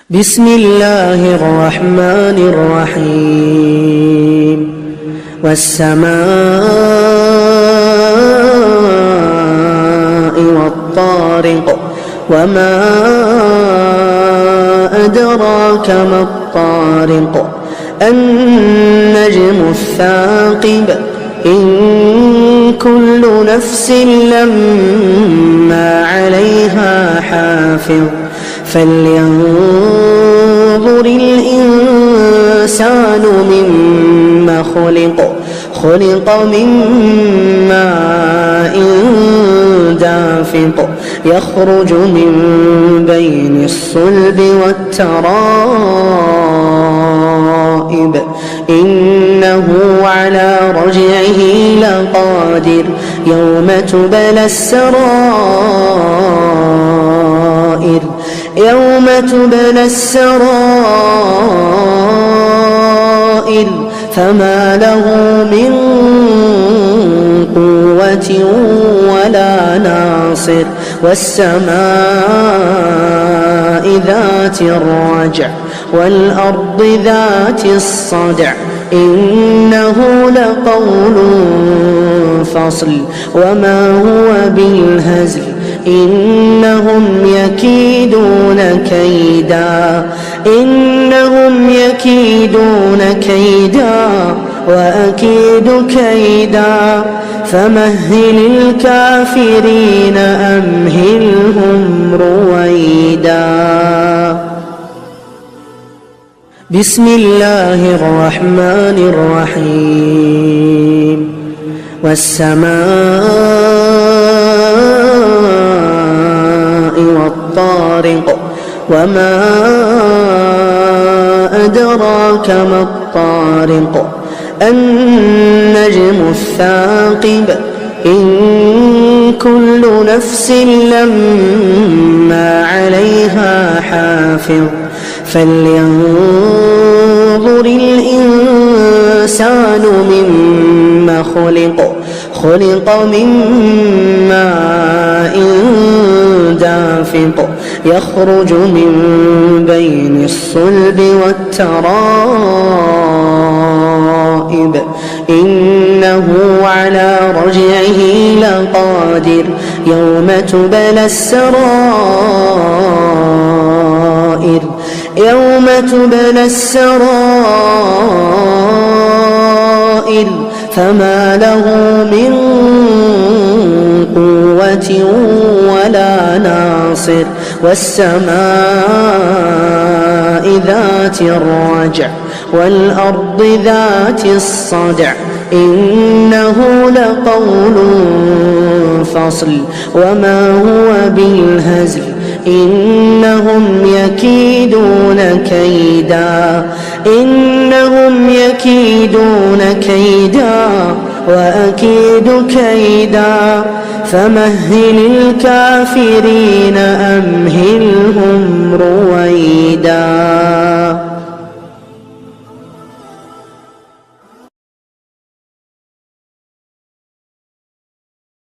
بسم الله الرحمن الرحيم والسماء والطارق وما أدراك ما الطارق النجم الثاقب إن كل نفس لما عليها حافظ فلينظر الإنسان مما خلق من ماء دافق يخرج من بين الصلب والترائب إنه على رجعه لقادر يوم تبلى السرائر فما له من قوة ولا ناصر والسماء ذات الرجع والأرض ذات الصدع إنه لقول فصل وما هو بالهزل إنهم يكيدون كيدا وأكيد كيدا فمهل الكافرين أمهلهم رويدا. بسم الله الرحمن الرحيم والسماء والطارق وما أدراك ما الطارق النجم الثاقب إن كل نفس لما عليها حافظ فلينظر الإنسان مما خلق من ماء دافق يخرج من بين الصلب والترائب إنه على رجعه لقادر يوم تبلى السرائر فما له من قوة ولا ناصر والسماء ذات الرجع والأرض ذات الصدع إنه لقول فصل وما هو بالهزل إنهم يكيدون كيدا وأكيد كيدا فمهل الكافرين أمهلهم رويدا.